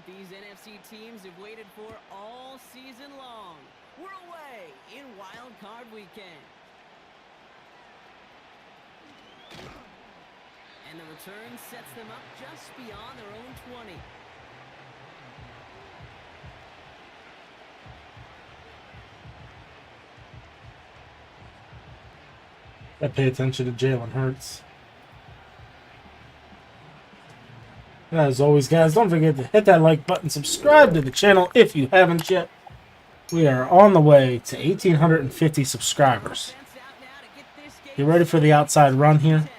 these NFC teams have waited for all season long. We're away in Wildcard weekend. And the return sets them up just beyond their own 20. I pay attention to Jalen Hurts. As always, guys, don't forget to hit that like button, subscribe to the channel if you haven't yet. We are on the way to 1,850 subscribers. Get ready for the outside run here.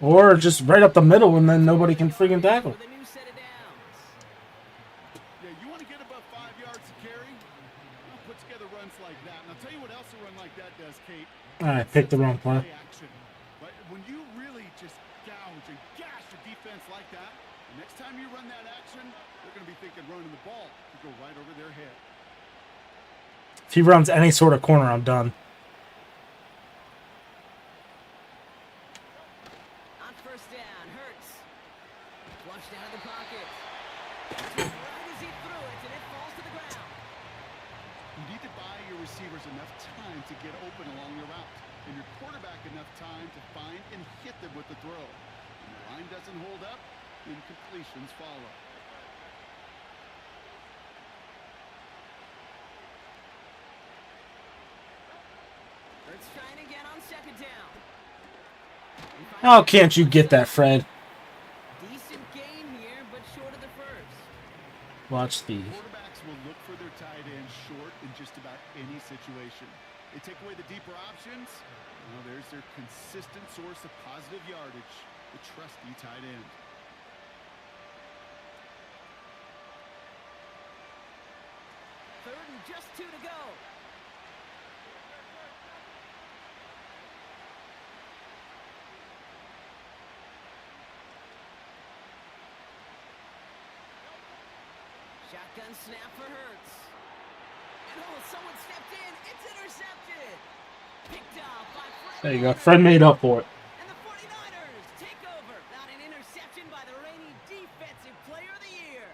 Or just right up the middle and then nobody can freaking tackle. Yeah, you want to get above 5 yards to carry? Well, put together runs like that. And I'll tell you what else a run like that does, Kate. Alright, picked the wrong play. But when you really just gouge and gash your defense like that, the next time you run that action, they're going to be thinking running the ball to go right over their head. If he runs any sort of corner, I'm done. On first down, Hurts. Flushed out of the pocket. Right as he threw it, and it falls to the ground. You need to buy your receivers enough time to get open along the route, and your quarterback enough time to find and hit them with the throw. When the line doesn't hold up, incompletions follow. Hurts trying again on second down. How can't you get that, Fred? Decent game here, but short of the first. Watch these. Quarterbacks will look for their tight end short in just about any situation. They take away the deeper options. Well, there's their consistent source of positive yardage, the trusty tight end. Third and just 2 to go. Shotgun snap for Hurts. And someone stepped in. It's intercepted. Picked off by Fred. There you go. Fred made up for it. And the 49ers take over. Not an interception by the reigning defensive player of the year.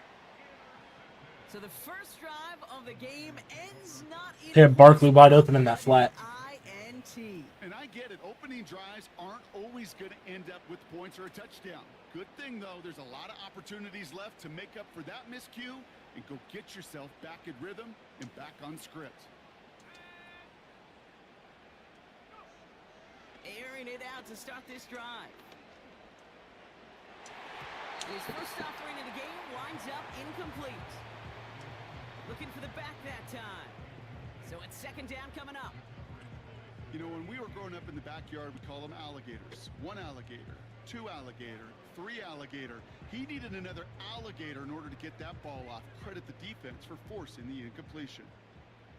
So the first drive of the game ends not in... They had Barkley wide open in that flat. INT. And I get it. Opening drives aren't always going to end up with points or a touchdown. Good thing, though, there's a lot of opportunities left to make up for that miscue and go get yourself back in rhythm and back on script. Airing it out to start this drive. His first offering of the game winds up incomplete. Looking for the back that time. So it's second down coming up. You know, when we were growing up in the backyard, we call them alligators. 1 alligator, 2 alligator, 3 alligator. He needed another alligator in order to get that ball off. Credit the defense for forcing the incompletion.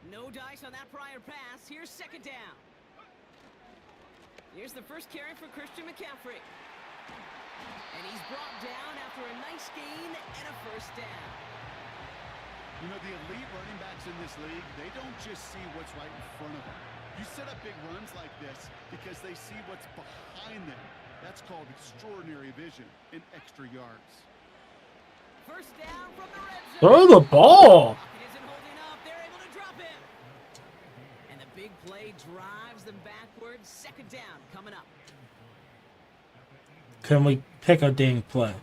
No dice on that prior pass. Here's second down. Here's the first carry for Christian McCaffrey. And he's brought down after a nice gain and a first down. You know, the elite running backs in this league, they don't just see what's right in front of them. You set up big runs like this because they see what's behind them. That's called extraordinary vision and extra yards. First down from the red zone. Throw the ball. It isn't holding up. They're able to drop him. And the big play drives them backwards. Second down coming up. Can we pick a dang play?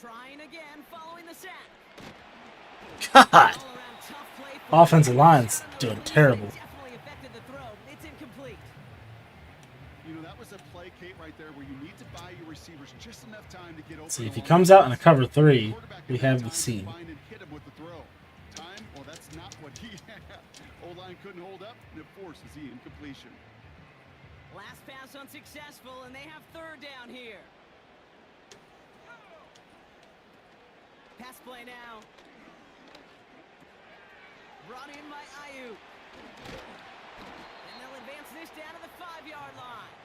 Trying again following the sack. God. Offensive line's doing terrible. Definitely affected the throw. It's incomplete. You know, that was a play, Kate, right there where you need to buy your receivers just enough time to get open. See, if he comes out in a cover 3, we have the seed. Hit him with the throw. Time? Well, that's not what he had. O-line couldn't hold up, and it forces the incompletion. Last pass unsuccessful, and they have third down here. Pass play now. Brought in by Ayuk. And they'll advance this down to the 5-yard line.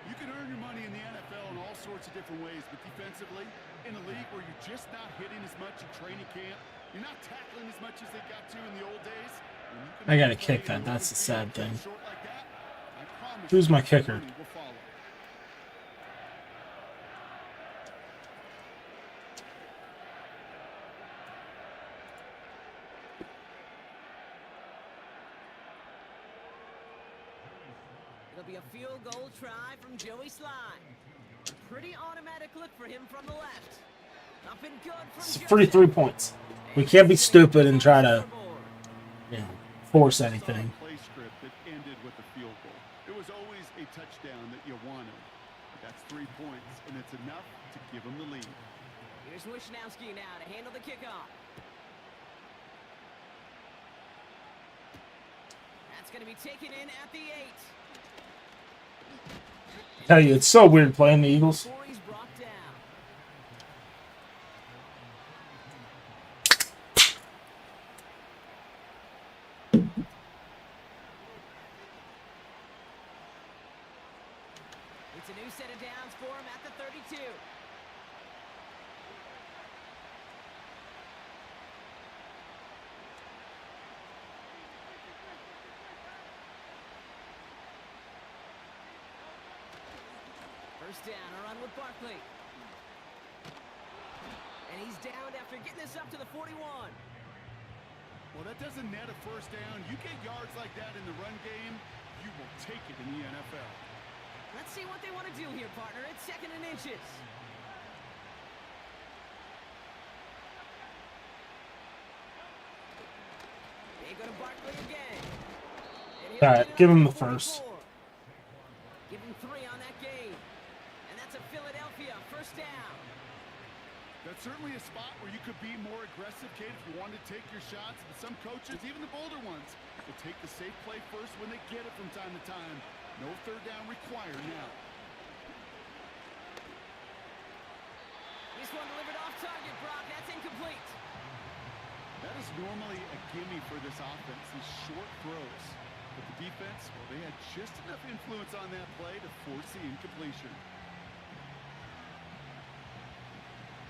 You can earn your money in the NFL in all sorts of different ways, but defensively, in a league where you're just not hitting as much in training camp, you're not tackling as much as they got to in the old days. I gotta kick that. That's the sad thing. Who's my kicker? It'll be a field goal try from Joey Slye. A pretty automatic look for him from the left. Up and good It's from 43 points. We can't be stupid and try to, you know, force anything. Play script that ended with a field goal. It was always a touchdown that you wanted. That's 3 points, and it's enough to give them the lead. Here's Wishnowski now to handle the kickoff. That's going to be taken in at the 8. Tell you, it's so weird playing the Eagles. Before he's brought down. It's a new set of downs for him at the 32. First down, a run with Barkley. And he's downed after getting this up to the 41. Well, that doesn't net a first down. You get yards like that in the run game, you will take it in the NFL. Let's see what they want to do here, partner. It's 2nd and inches. They go to Barkley again. All right, give him the first. Give him 3 on that game. And that's a Philadelphia first down. That's certainly a spot where you could be more aggressive, Kate, if you wanted to take your shots. But some coaches, even the bolder ones, will take the safe play first when they get it from time to time. No third down required now. This one delivered off target, Brock. That's incomplete. That is normally a gimme for this offense, these short throws. But the defense, well, they had just enough influence on that play to force the incompletion.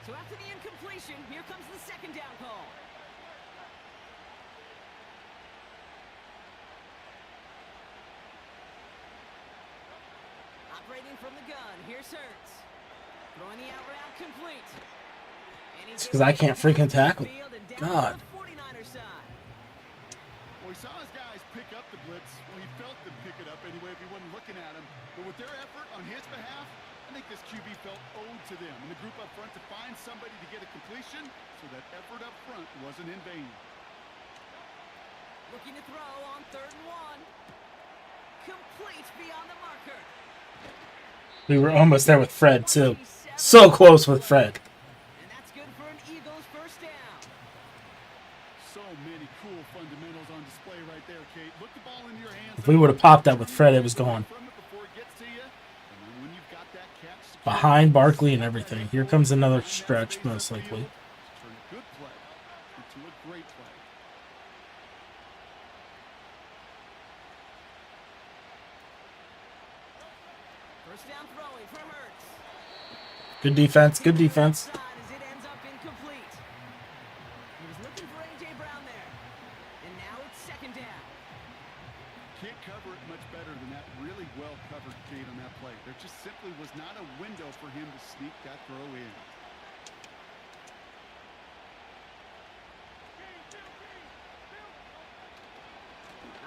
So after the incompletion, here comes the 2nd down call. Operating from the gun, here's Hurts. Throwing the out route complete. It's because I can't freaking tackle. God. Well, he saw his guys pick up the blitz. Well, he felt them pick it up anyway if he wasn't looking at him. But with their effort on his behalf, I think this QB felt owed to them and the group up front to find somebody to get a completion, so that effort up front wasn't in vain. Looking to throw on 3rd and 1. Complete beyond the marker. We were almost there with Fred, too. So close with Fred. And that's good for an Eagles first down. So many cool fundamentals on display right there, Kate. Look the ball in your hands. If we would have popped that with Fred, it was gone. From it before it gets to you. And then when you've got that catch secured, Behind Barkley and everything. Here comes another stretch, most likely. turn a good play into a great play. First down throwing for Hurts. Good defense, good defense. As it ends up incomplete. He was looking for A.J. Brown there. And now it's 2nd down. Can't cover it much better than that. Really well covered, Kate, on that play. There just simply was not a window for him to sneak that throw in.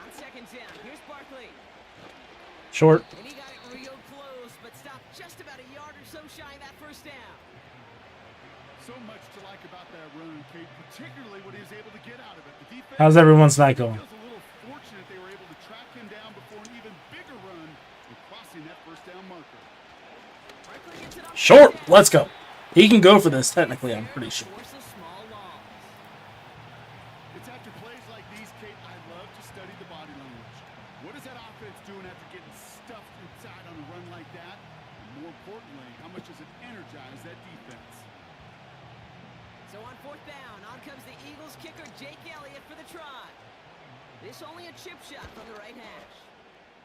On 2nd down, here's Barkley. Short. And he got it real close, but stopped just about a yard or so shy of that first down. So much to like about that run, Kate, particularly what he was able to get out of it. The defense How's everyone's night going? feels a little fortunate they were able to track him down before an even bigger run and crossing that first down marker. Barkley gets it on Short. 3rd down. Let's go. He can go for this, technically, I'm pretty sure. Force a small loss. It's after plays like these, Kate, I love to study the body language. What is that offense doing after getting stuffed inside on a run like that? And more importantly, how much does it energize that defense? So on fourth down, on comes the Eagles kicker, Jake Elliott, for the try. This only a chip shot from the right hash.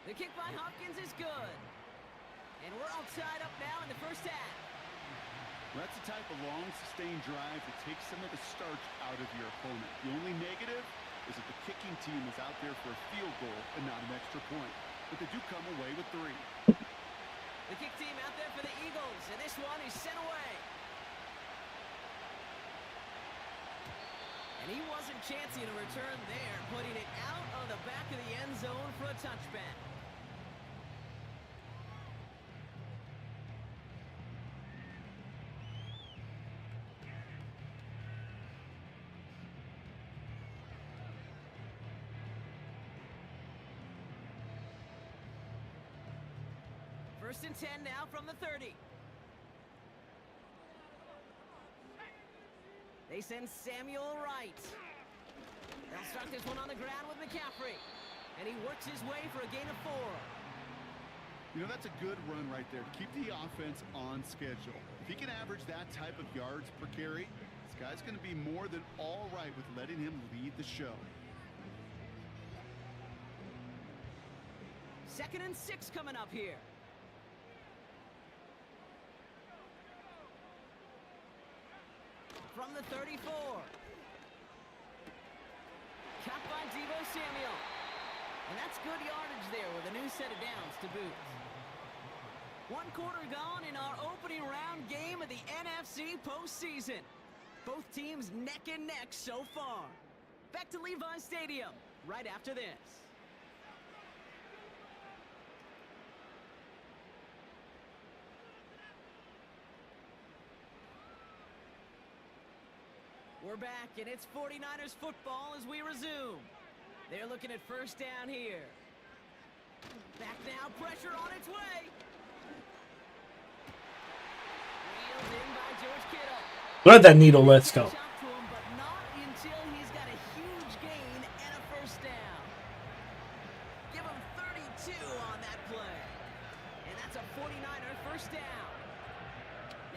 The kick by Hopkins is good. And we're all tied up now in the first half. Well, that's the type of long, sustained drive that takes some of the starch out of your opponent. The only negative is that the kicking team is out there for a field goal and not an extra point. But they do come away with 3. The kick team out there for the Eagles, and this one is sent away. And he wasn't chancing a return there, putting it out of the back of the end zone for a touchback. First and 10 now from the 30. They send Samuel right. They'll start this one on the ground with McCaffrey. And he works his way for a gain of 4. You know, that's a good run right there to keep the offense on schedule. If he can average that type of yards per carry, this guy's going to be more than all right with letting him lead the show. 2nd and 6 coming up here. From the 34. Caught by Deebo Samuel. And that's good yardage there with a new set of downs to boot. 1 quarter gone in our opening round game of the NFC postseason. Both teams neck and neck so far. Back to Levi Stadium right after this. We're back, and it's 49ers football as we resume. They're looking at first down here. Back now, pressure on its way. Reeled in by George Kittle. Let that needle, let's go. But not until he's got a huge gain and a first down. Give him 32 on that play. And that's a 49er first down.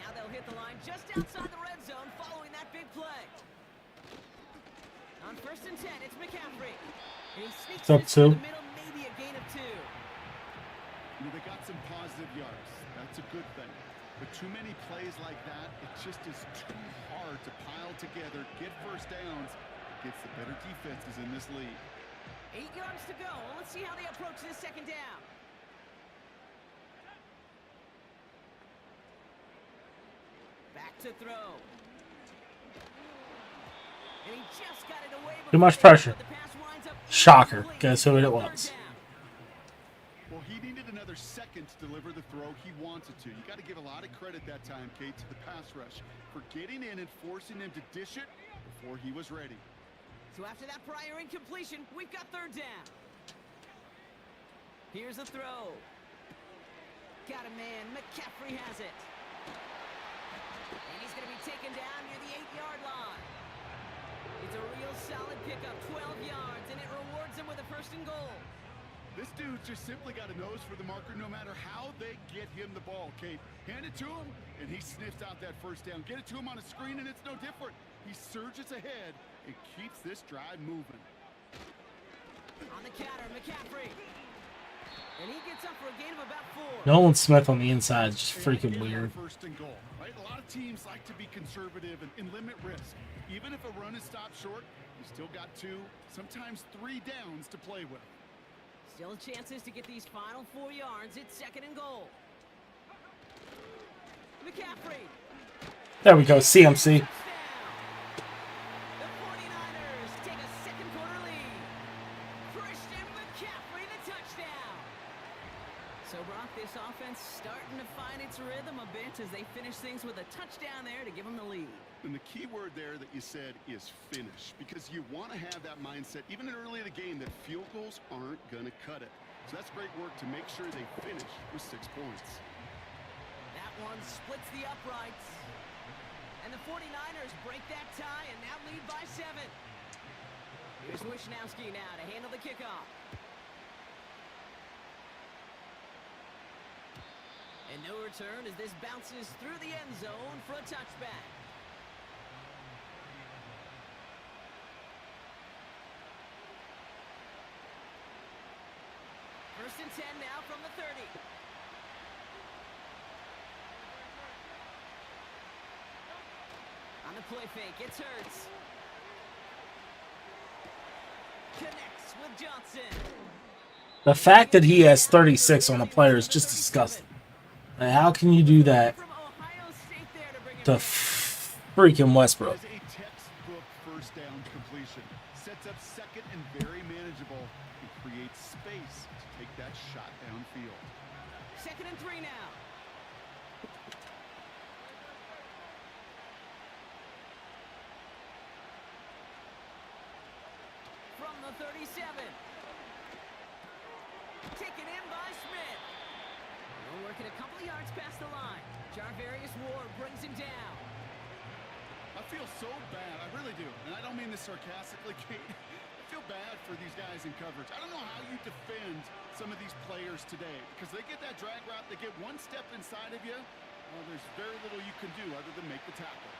Now they'll hit the line just outside the red zone following that big play. On first and 10, it's McCaffrey. And he sneaks up it two. to the middle, maybe a gain of 2. You know, they got some positive yards. That's a good thing. But too many plays like that, it just is too hard to pile together, get first downs against the better defenses in this league. 8 yards to go. Let's see how they approach this second down. Back to throw. And he just got it away. Too much pressure. Shocker. Guess who it was? Well, he needed another second to deliver the throw he wanted to. You got to give a lot of credit that time, Kate, to the pass rush for getting in and forcing him to dish it before he was ready. So after that prior incompletion, we've got third down. Here's the throw. Got a man. McCaffrey has it. And he's going to be taken down near the 8-yard line. It's a real solid pickup, 12 yards, and it rewards him with a first and goal. This dude just simply got a nose for the marker no matter how they get him the ball, Kate. Hand it to him, and he sniffs out that first down. Get it to him on a screen, and it's no different. He surges ahead and keeps this drive moving. On the counter, McCaffrey. And he gets up for a gain of about 4. Nolan Smith on the inside is just freaking weird. First and goal, right? A lot of teams like to be conservative and limit risk. Even if a run is stopped short, you still got 2, sometimes 3 downs to play with. Still chances to get these final 4 yards. It's second and goal. McCaffrey. There we go, CMC. The 49ers take a second quarter lead. Christian McCaffrey, the touchdown. So, Brock, this offense starting to find its rhythm a bit as they finish things with a touchdown there to give them the lead. And the key word there that you said is finish, because you want to have that mindset, even early in the game, that field goals aren't going to cut it. So that's great work to make sure they finish with 6 points. That one splits the uprights. And the 49ers break that tie and now lead by 7. Here's Wishnowski now to handle the kickoff. And no return as this bounces through the end zone for a touchback. First and 10 now from the 30. On the play fake, it's Hurts. Connects with Johnson. The fact that he has 36 on a player is just disgusting. Like, how can you do that From Ohio State there to bring it to back. freaking Westbrook? As a textbook first down completion. Sets up second and very manageable. It creates space to take that shot downfield. 2nd and 3 now. From the 37. Taken in by Smith. We're working a couple of yards past the line. Jarvarius Ward brings him down. I feel so bad. I really do. And I don't mean this sarcastically, Kate. I feel bad for these guys in coverage. I don't know how you defend some of these players today because they get that drag route, they get one step inside of you. Well, there's very little you can do other than make the tackle.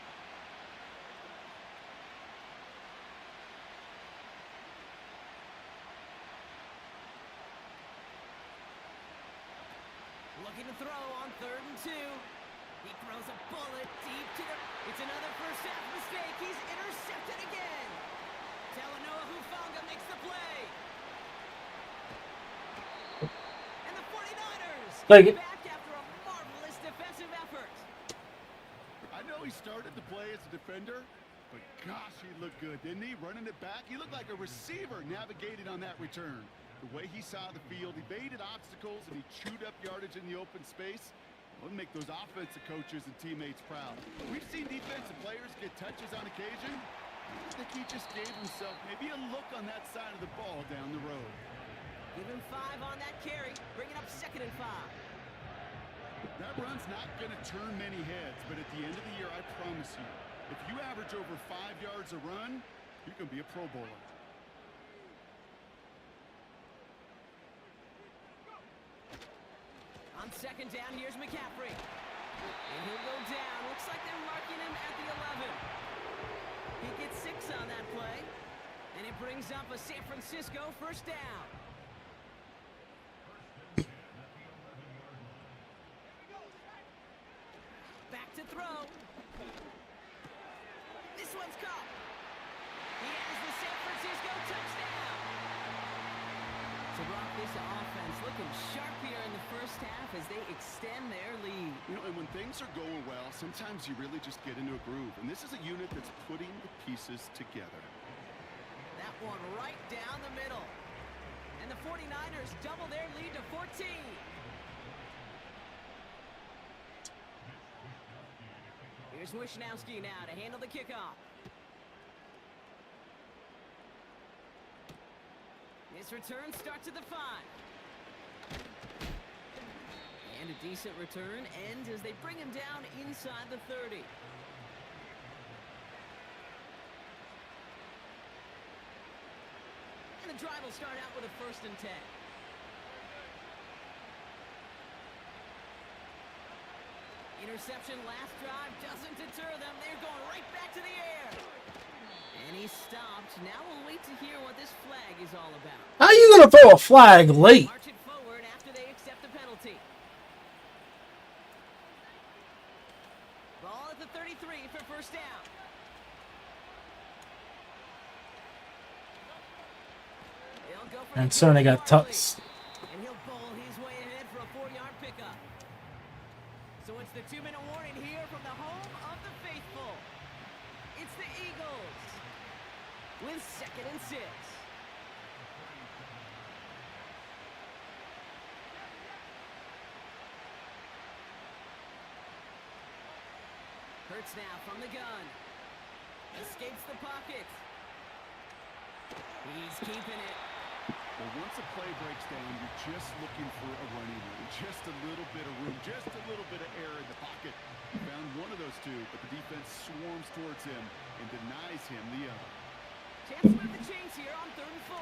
Looking to throw on 3rd and 2. He throws a bullet deep to the... It's another first half mistake. He's intercepted again. Talanoa Hufanga makes the play. And the 49ers Like it. back after a marvelous defensive effort. I know he started the play as a defender, but gosh, he looked good, didn't he? Running it back, he looked like a receiver navigating on that return. The way he saw the field, evaded obstacles, and he chewed up yardage in the open space. Will make those offensive coaches and teammates proud. We've seen defensive players get touches on occasion. I think he just gave himself maybe a look on that side of the ball down the road. Give him 5 on that carry. Bringing up 2nd and 5. That run's not going to turn many heads, but at the end of the year, I promise you, if you average over 5 yards a run, you can be a Pro Bowler. On 2nd down, here's McCaffrey. And he'll go down. Looks like they're marking him at the 11. He gets 6 on that play. And it brings up a San Francisco first down. Back to throw. This one's caught. He has the San Francisco touchdown. So Brock, this offense looking sharp here in the first half as they extend their lead. You know, and when things are going well, sometimes you really just get into a groove. And this is a unit that's putting the pieces together. That one right down the middle. And the 49ers double their lead to 14. Here's Wishnowski now to handle the kickoff. His return starts at the 5. And a decent return ends as they bring him down inside the 30. And the drive will start out with a 1st and 10. Interception last drive doesn't deter them. They're going right back to the air. And he stopped. Now we'll wait to hear what this flag is all about. How are you going to throw a flag late? March it forward after they accept the penalty. Ball at the 33 for first down. He'll go for And the Sony got 40-yard lead. tucks. And he'll bowl his way ahead for a 4-yard pickup. So it's the 2-minute warning here from the home of the faithful. It's the Eagles with 2nd and 6. Hurts now from the gun. Escapes the pocket. He's keeping it. Well, once a play breaks down, you're just looking for a running room. Just a little bit of room, just a little bit of air in the pocket. He found one of those two, but the defense swarms towards him and denies him the other. Chance to move the chains here on 3rd and 4.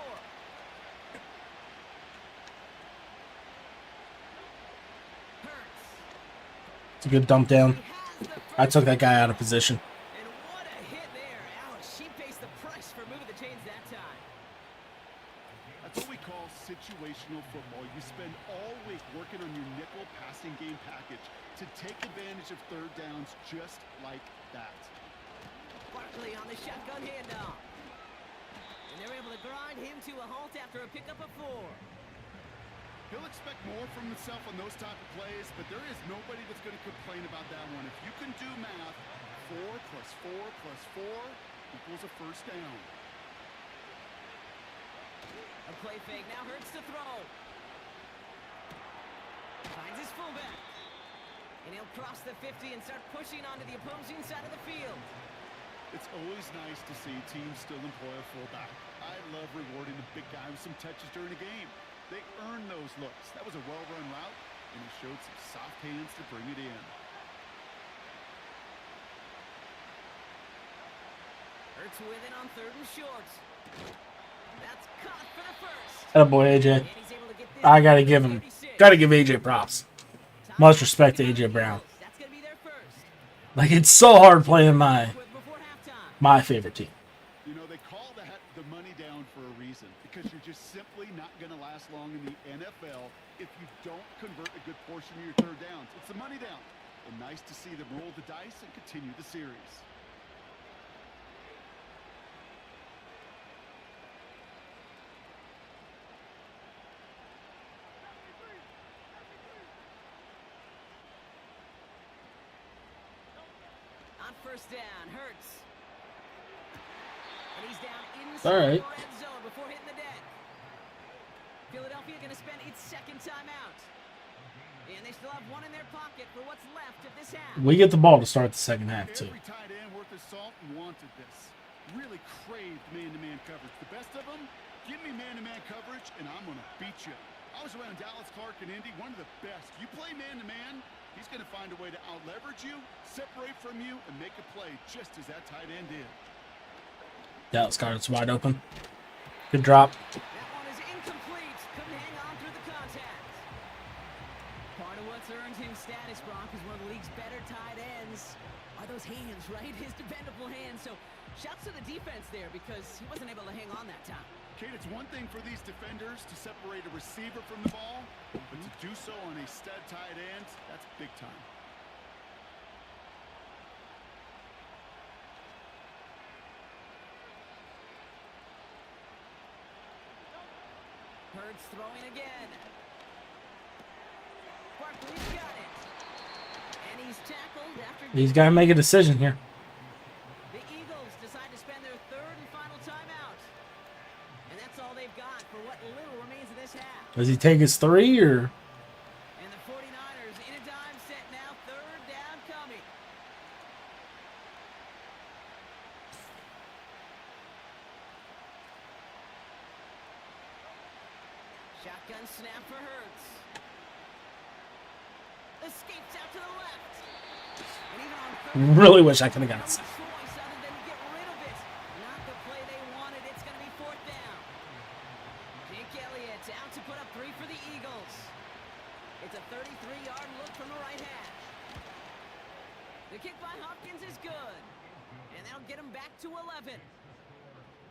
Hurts. It's a good dump down. I took that guy out of position. And what a hit there. Ouch, she pays the price for moving the chains that time. That's what we call situational football. You spend all week working on your nickel passing game package to take advantage of third downs just like that. Barkley on the shotgun handoff. And they're able to grind him to a halt after a pickup of 4. He'll expect more from himself on those type of plays, but there is nobody that's going to complain about that one. If you can do math, 4 plus 4 plus 4 equals a first down. A play fake, now Hurts to throw. Finds his fullback. And he'll cross the 50 and start pushing onto the opposing side of the field. It's always nice to see teams still employ a fullback. I love rewarding the big guy with some touches during a game. They earn those looks. That was a well-run route, and he showed some soft hands to bring it in. Hurts with it on 3rd and short. That's caught for the first. Attaboy, AJ. I gotta give AJ props. Much respect to AJ Brown. That's gonna be their first. Like, it's so hard playing Before halftime. my favorite team. You know, they call the money down for a reason, because you're just simply not going to last long in the NFL if you don't convert a good portion of your third downs. It's the money down. And nice to see them roll the dice and continue the series. On first down, Hurts. And he's down inside All right. the red zone before hitting the deck. Philadelphia going to spend its second timeout. And they still have one in their pocket for what's left of this half. We get the ball to start the second half, too. Every tight end worth his salt wanted this. Really craved man-to-man coverage. The best of them, give me man-to-man coverage, and I'm going to beat you. I was around Dallas, Clark, and Indy, one of the best. You play man-to-man, he's going to find a way to out-leverage you, separate from you, and make a play just as that tight end did. Dallas Card's wide open. Good drop. That one is incomplete. Couldn't hang on through the contact. Part of what's earned him status, Brock, is one of the league's better tight ends. Are those hands, right? His dependable hands. So shouts to the defense there because he wasn't able to hang on that time. Kate, it's one thing for these defenders to separate a receiver from the ball, but to do so on a stud tight end, that's big time. Hurts throwing again. Barkley's got it. And he's tackled after... He's got to make a decision here. The Eagles decide to spend their third and final timeout. And that's all they've got for what little remains of this half. Does he take his 3 or... And the 49ers in a dime set now, third down coming. Shotgun snap for Hurts. Escapes out to the left. And even on third Really wish I could have got it. choice other than get rid of it. Not the play they wanted. It's going to be 4th down. Jake Elliott out to put up 3 for the Eagles. It's a 33-yard look from the right hash. The kick by Hopkins is good. And that'll get him back to 11.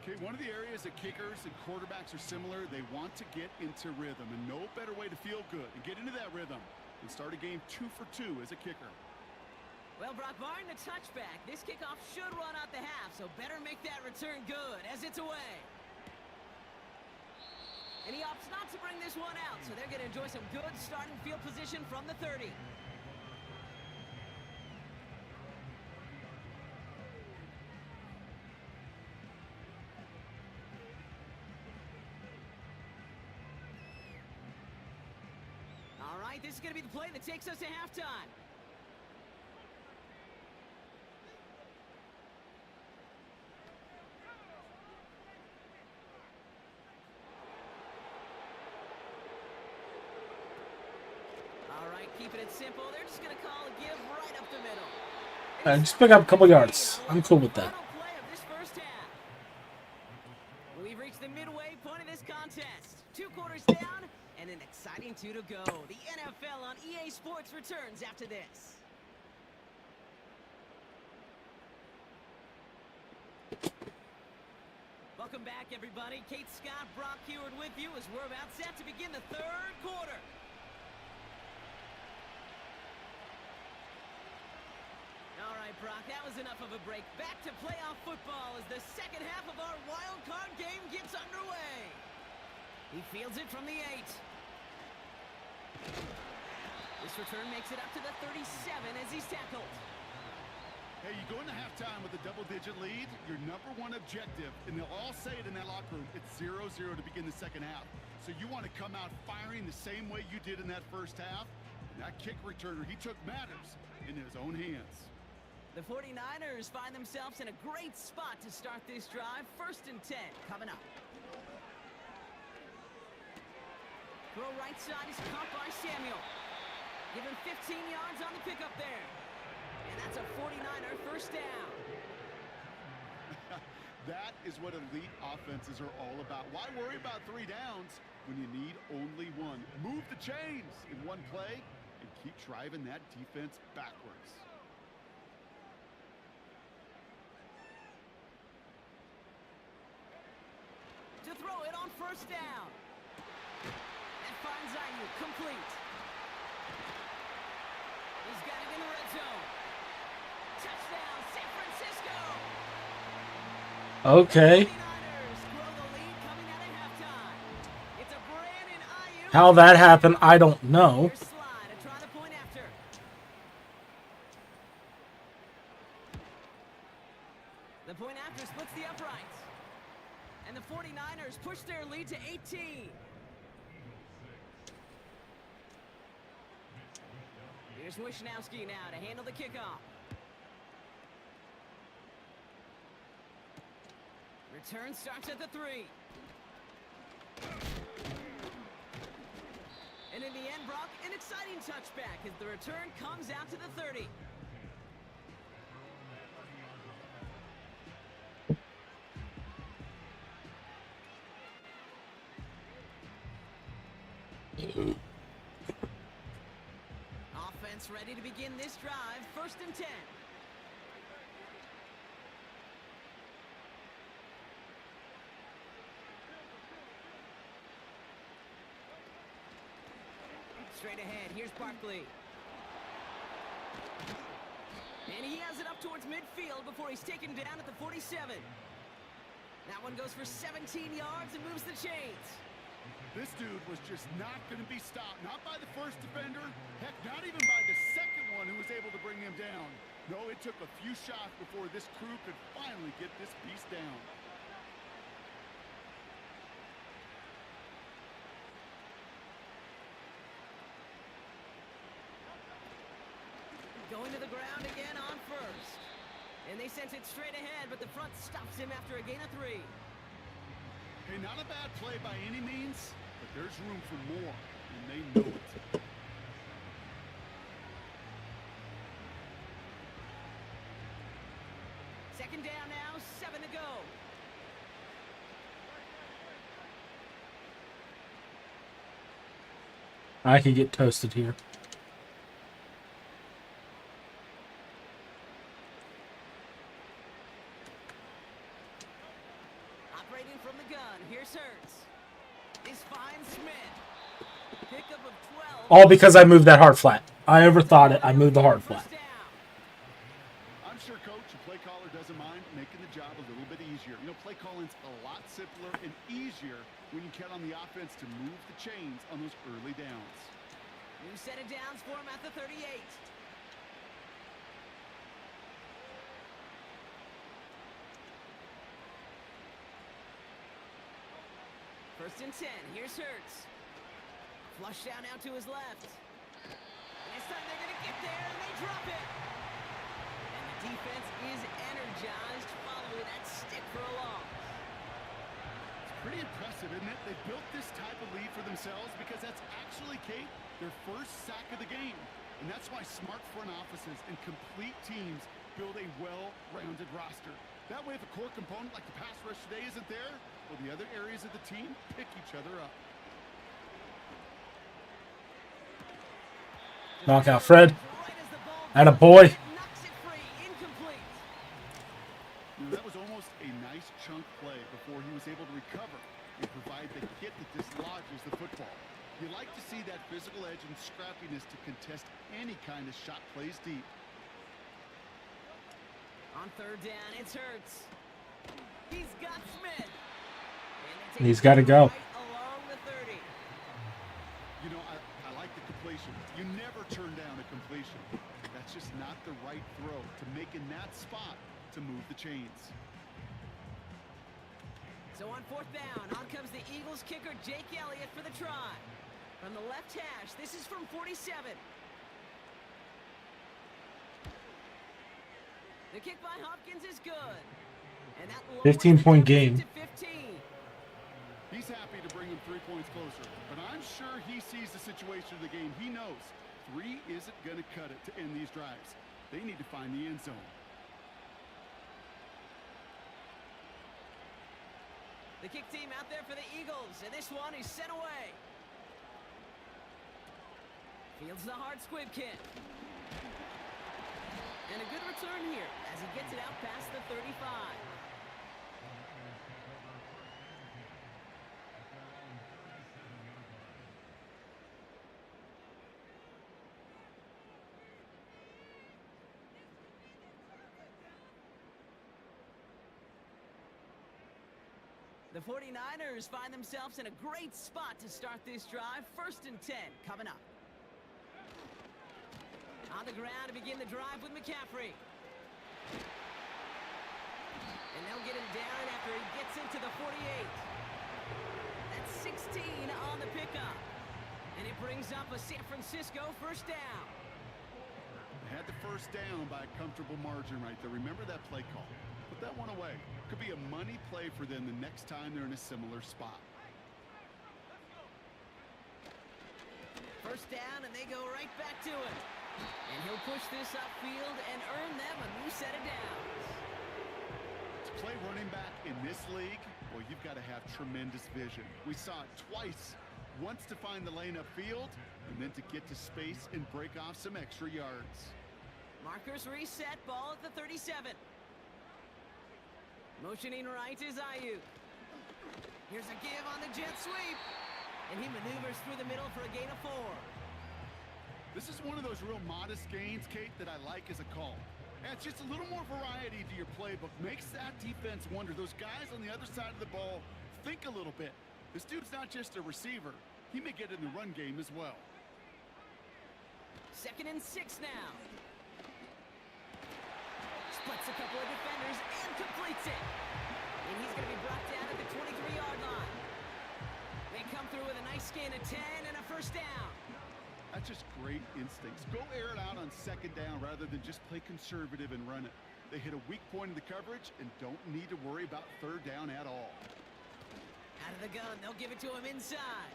Okay, one of the areas that kickers and quarterbacks are similar, they want to get into rhythm, and no better way to feel good and get into that rhythm than start a game 2 for 2 as a kicker. Well, Brock, barring the touchback, this kickoff should run out the half, so better make that return good as it's away. And he opts not to bring this one out, so they're going to enjoy some good starting field position from the 30. All right, this is going to be the play that takes us to halftime. All right, keeping it simple. They're just going to call a give right up the middle. Just pick up a couple yards. I'm cool with that. Final play of this first half. We've reached the midway point of this contest. 2 quarters down and an exciting 2 to go. The NFL on EA Sports returns after this. Welcome back, everybody. Kate Scott, Brock Heward with you as we're about set to begin the third quarter. All right, Brock, that was enough of a break. Back to playoff football as the second half of our wild card game gets underway. He fields it from the 8. This return makes it up to the 37 as he's tackled. Hey, you go into halftime with a double-digit lead, your number one objective, and they'll all say it in that locker room, it's 0-0 to begin the second half. So you want to come out firing the same way you did in that first half. And that kick returner he took matters in his own hands. The 49ers find themselves in a great spot to start this drive. 1st and 10 coming up. Throw right side is caught by Samuel. Give him 15 yards on the pickup there. And that's a 49er first down. That is what elite offenses are all about. Why worry about 3 downs when you need only 1? Move the chains in one play and keep driving that defense backwards. To throw it on 1st down. And finds Ayuk complete. He's got it in the red zone. Touchdown, San Francisco. Okay. 49ers grow the lead coming out of halftime. It's a Brandon Ayuk. How that happened, I don't know. Here's Slide to try the point after. The point after splits the uprights. And the 49ers push their lead to 18. Here's Wishnowski now to handle the kickoff. Return starts at the 3. And in the end, Brock, an exciting touchback as the return comes out to the 30. Offense ready to begin this drive. 1st and 10. Straight ahead, here's Barkley. And he has it up towards midfield before he's taken down at the 47. That one goes for 17 yards and moves the chains. This dude was just not going to be stopped. Not by the first defender. Heck, not even by the second one who was able to bring him down. No, it took a few shots before this crew could finally get this beast down. Going to the ground again on 1st. And they sent it straight ahead, but the front stops him after a gain of 3. Hey, not a bad play by any means, but there's room for more, and they know it. Second down now, 7 to go. I could get toasted here. Operating from the gun, here's Hurts. This finds Smith. Pickup of 12. All because I moved that hard flat. I overthought it. I moved the hard flat. First down. I'm sure Coach, a play caller, doesn't mind making the job a little bit easier. You know, play calling's a lot simpler and easier when you count on the offense to move the chains on those early downs. New set of downs for him at the 38. First and 10. Here's Hurts. Flush down now to his left. And this time they're going to get there, and they drop it. And the defense is energized following that stick for a loss. It's pretty impressive, isn't it? They built this type of lead for themselves because that's actually, Kate, their first sack of the game. And that's why smart front offices and complete teams build a well-rounded roster. That way, if a core component like the pass rush today isn't there, well, the other areas of the team pick each other up. Knockout Fred. Atta boy. Knocks it free, incomplete. That was almost a nice chunk play before he was able to recover and provide the hit that dislodges the football. You like to see that physical edge and scrappiness to contest any kind of shot plays deep. On third down, it's Hurts. He's got Smith. And he's got to go. Right along the 30. You know, I like the completion. You never turn down a completion. That's just not the right throw to make in that spot to move the chains. So on fourth down, on comes the Eagles kicker, Jake Elliott, for the try. From the left hash, this is from 47. The kick by Hopkins is good. And that 15-point game. to 15. He's happy to bring him 3 points closer, but I'm sure he sees the situation of the game. He knows 3 isn't going to cut it to end these drives. They need to find the end zone. The kick team out there for the Eagles, and this one is sent away. Fields the hard squib kick. And a good return here as he gets it out past the 35. The 49ers find themselves in a great spot to start this drive. 1st and 10 coming up. On the ground to begin the drive with McCaffrey. And they'll get him down after he gets into the 48. That's 16 on the pickup. And it brings up a San Francisco first down. They had the first down by a comfortable margin right there. Remember that play call. Put that one away. Could be a money play for them the next time they're in a similar spot. First down, and they go right back to it. And he'll push this upfield and earn them a new set of downs. To play running back in this league, well, you've got to have tremendous vision. We saw it twice. Once to find the lane upfield, and then to get to space and break off some extra yards. Markers reset, ball at the 37. Motioning right is Ayuk. Here's a give on the jet sweep. And he maneuvers through the middle for a gain of 4. This is one of those real modest gains, Kate, that I like as a call. And it's just a little more variety to your playbook. Makes that defense wonder. Those guys on the other side of the ball think a little bit. This dude's not just a receiver. He may get in the run game as well. 2nd and 6 now. Splits a couple of defenders and completes it. And he's going to be brought down at the 23-yard line. They come through with a nice gain of 10 and a first down. That's just great instincts. Go air it out on 2nd down rather than just play conservative and run it. They hit a weak point in the coverage and don't need to worry about 3rd down at all. Out of the gun, they'll give it to him inside.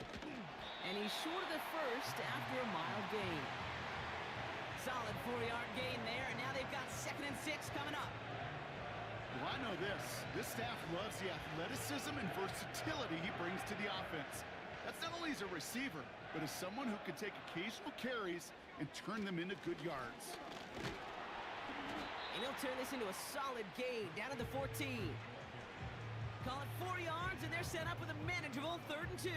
And he's short of the first after a mild gain. Solid 4-yard gain there, and now they've got 2nd and 6 coming up. Well, I know this. This staff loves the athleticism and versatility he brings to the offense. That's not only as a receiver, but as someone who can take occasional carries and turn them into good yards. And he'll turn this into a solid gain down to the 14. Call it 4 yards, and they're set up with a manageable 3rd and 2.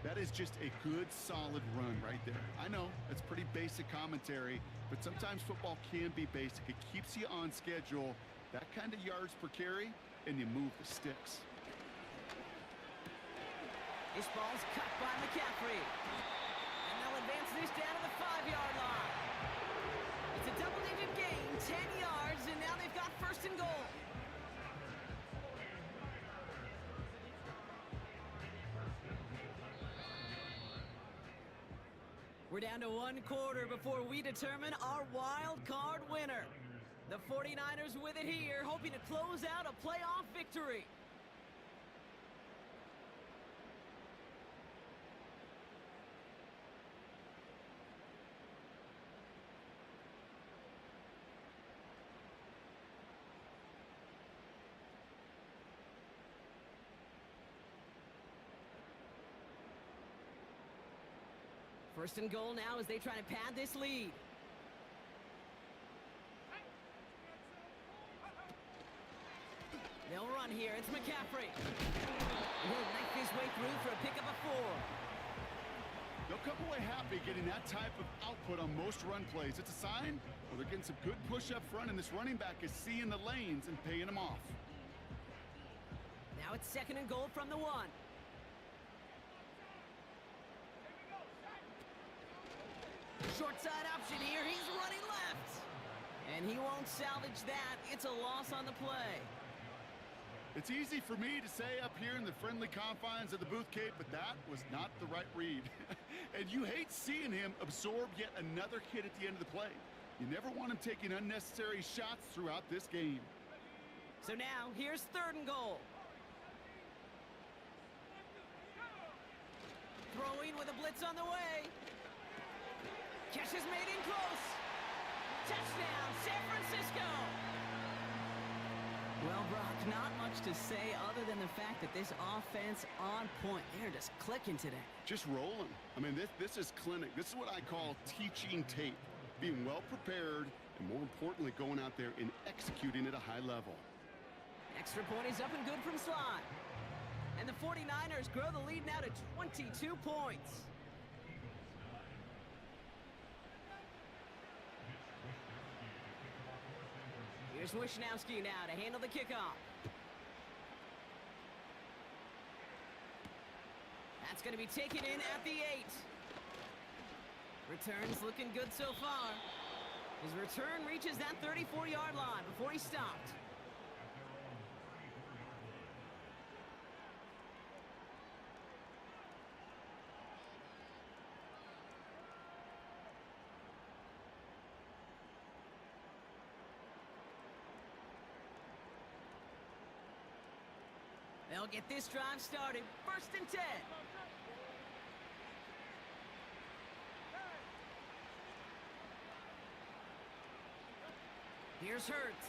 That is just a good, solid run right there. I know, it's pretty basic commentary, but sometimes football can be basic. It keeps you on schedule, that kind of yards per carry, and you move the sticks. This ball's cut by McCaffrey. And they'll advance this down to the 5-yard line. It's a double-digit gain, 10 yards, and now they've got 1st and goal. We're down to 1 quarter before we determine our wild card winner. The 49ers with it here, hoping to close out a playoff victory. First and goal now as they try to pad this lead. here. It's McCaffrey. He'll knife his way through for a pickup of 4. They'll come away happy getting that type of output on most run plays. It's a sign well, they're getting some good push up front, and this running back is seeing the lanes and paying them off. Now it's 2nd and goal from the 1. Short side option here. He's running left. And he won't salvage that. It's a loss on the play. It's easy for me to say up here in the friendly confines of the booth, Kate, but that was not the right read. And you hate seeing him absorb yet another hit at the end of the play. You never want him taking unnecessary shots throughout this game. So now, here's 3rd and goal. Throwing with a blitz on the way. Catch is made in close. Touchdown, San Francisco. Well, Brock, not much to say other than the fact that this offense on point. They're just clicking today. Just rolling. I mean, this is clinic. This is what I call teaching tape. Being well prepared, and more importantly, going out there and executing at a high level. Extra point is up and good from slot. And the 49ers grow the lead now to 22 points. Here's Wishnowski now to handle the kickoff. That's going to be taken in at the 8. Return's looking good so far. His return reaches that 34-yard line before he stopped. They'll get this drive started. 1st and 10. Here's Hurts.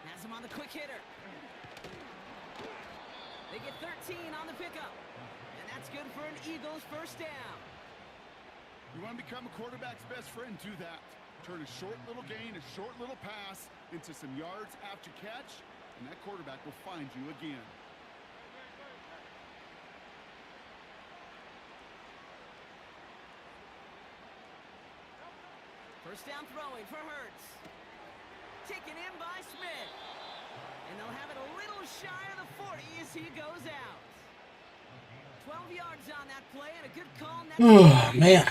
Has him on the quick hitter. They get 13 on the pickup. And that's good for an Eagles 1st down. You want to become a quarterback's best friend, do that. Turn a short little gain, a short little pass into some yards after catch, and that quarterback will find you again. First down throwing for Hurts. Taken in by Smith. And they'll have it a little shy of the 40 as he goes out. 12 yards on that play and a good call. Oh, man.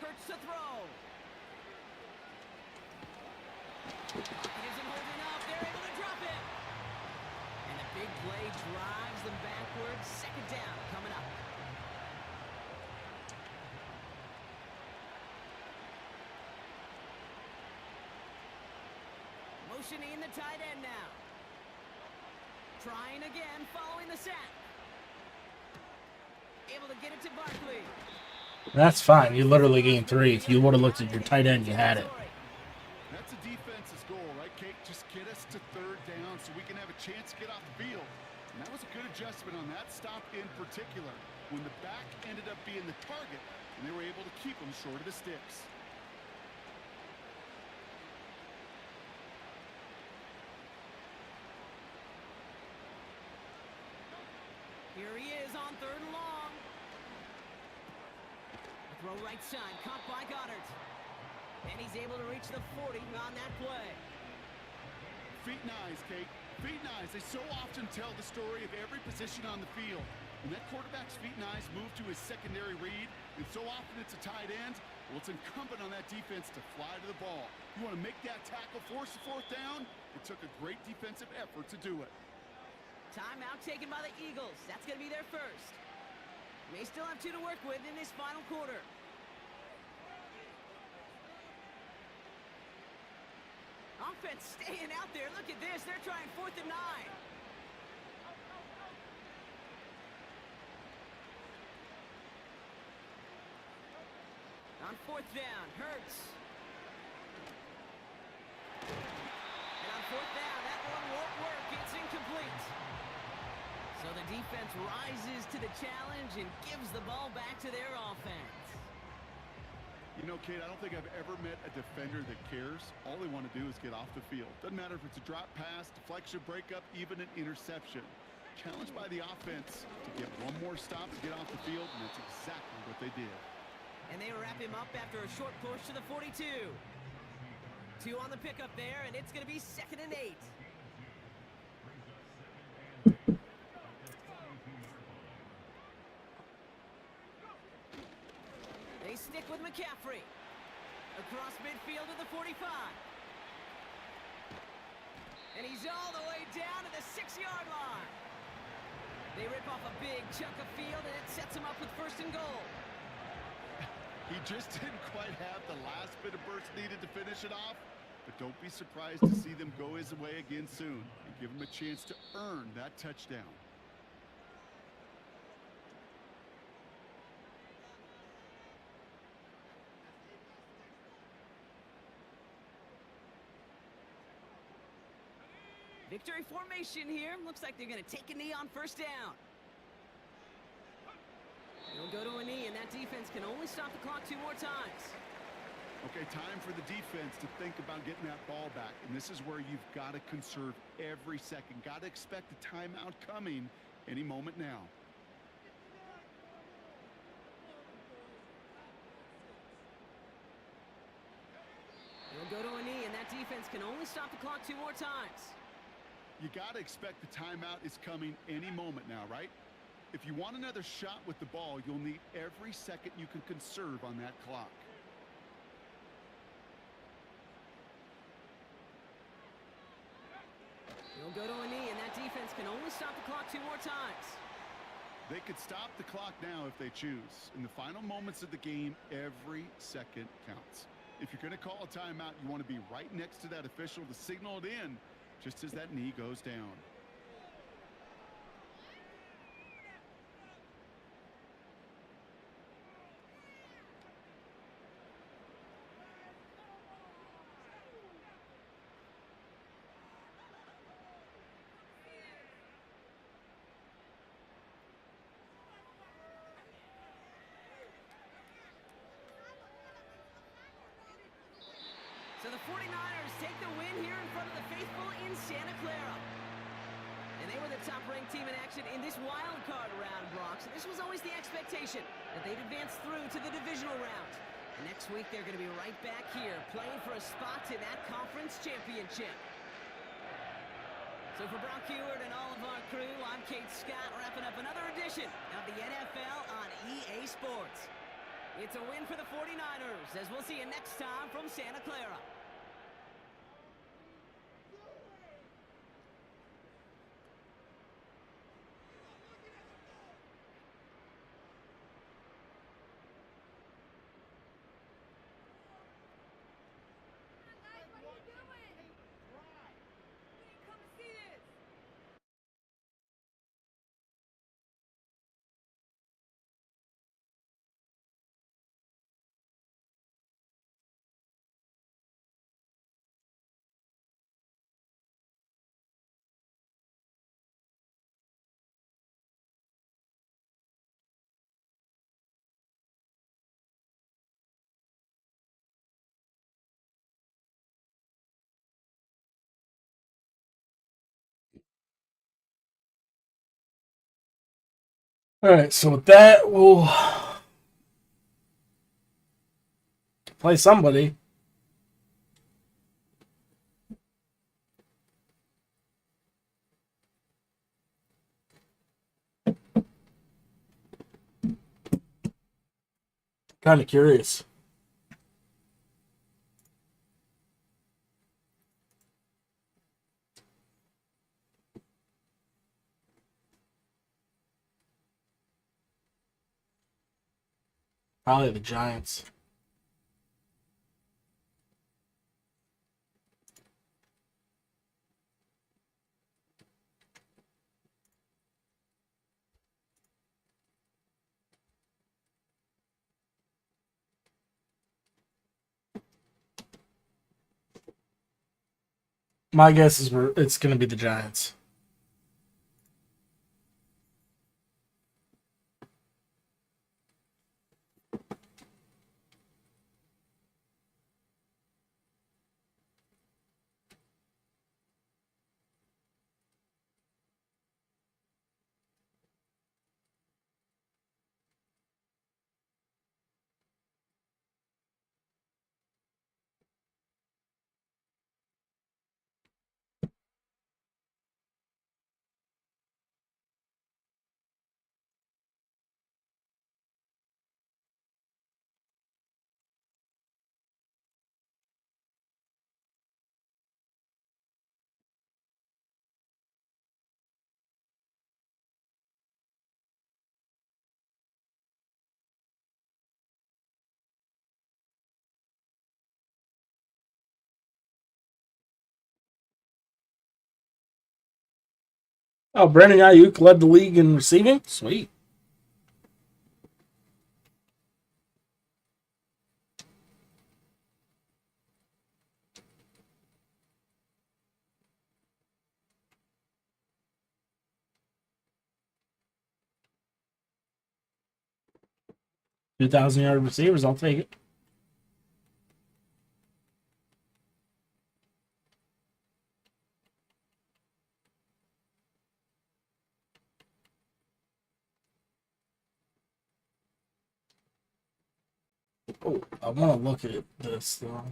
Hurts to throw. It isn't holding up. They're able to drop it. And a big play drives them backwards. 2nd down coming up. Motioning the tight end now. Trying again, following the sack. Able to get it to Barkley. That's fine. You literally gained 3. If you would have looked at your tight end, you had it. That's a defense's goal, right, Kate? Just get us to 3rd down so we can have a chance to get off the field. And that was a good adjustment on that stop in particular, when the back ended up being the target, and they were able to keep them short of the sticks. Here he is on 3rd and long. Throw right side, caught by Goddard. And he's able to reach the 40 on that play. Feet and eyes, Kate. Feet and eyes. They so often tell the story of every position on the field. When that quarterback's feet and eyes move to his secondary read, and so often it's a tight end, well, it's incumbent on that defense to fly to the ball. You want to make that tackle, force the 4th down? It took a great defensive effort to do it. Timeout taken by the Eagles. That's going to be their first. They still have 2 to work with in this final quarter. Offense staying out there. Look at this. They're trying 4th and 9. On 4th down, Hurts. And on 4th down, that one won't work. It's incomplete. So the defense rises to the challenge and gives the ball back to their offense. You know, Kate, I don't think I've ever met a defender that cares. All they want to do is get off the field. Doesn't matter if it's a drop pass, deflection, breakup, even an interception. Challenged by the offense to get one more stop to get off the field, and that's exactly what they did. And they wrap him up after a short push to the 42. 2 on the pickup there, and it's going to be 2nd and 8. They stick with McCaffrey. Across midfield to the 45. And he's all the way down to the 6-yard line. They rip off a big chunk of field, and it sets him up with 1st and goal. He just didn't quite have the last bit of burst needed to finish it off. But don't be surprised to see them go his way again soon and give him a chance to earn that touchdown. Victory formation here. Looks like they're going to take a knee on 1st down. They'll go to a knee, and that defense can only stop the clock 2 more times. Okay, time for the defense to think about getting that ball back. And this is where you've got to conserve every second. Got to expect a timeout coming any moment now. They'll go to a knee, and that defense can only stop the clock 2 more times. You got to expect the timeout is coming any moment now, right? If you want another shot with the ball, you'll need every second you can conserve on that clock. They'll go to a knee, and that defense can only stop the clock 2 more times. They could stop the clock now if they choose. In the final moments of the game, every second counts. If you're going to call a timeout, you want to be right next to that official to signal it in just as that knee goes down. So the 49ers take the win here in front of the faithful in Santa Clara. And they were the top-ranked team in action in this wild card round, Brock. So this was always the expectation that they'd advance through to the divisional round. And next week, they're going to be right back here playing for a spot in that conference championship. So for Brock Heward and all of our crew, I'm Kate Scott, wrapping up another edition of the NFL on EA Sports. It's a win for the 49ers, as we'll see you next time from Santa Clara. All right, so with that, we'll play somebody. Kind of curious. Probably the Giants. My guess is it's going to be the Giants. Oh, Brandon Ayuk led the league in receiving? Sweet. $2,000-yard receivers, I'll take it. Oh, I want to look at this though.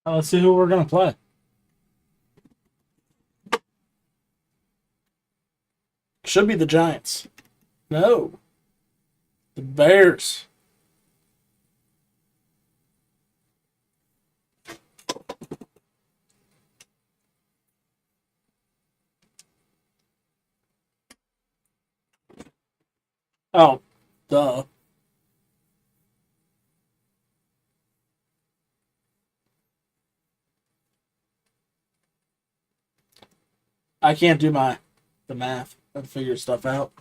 Let's see who we're going to play. Should be the Giants. No. The Bears. Oh, duh. I can't do the math and figure stuff out.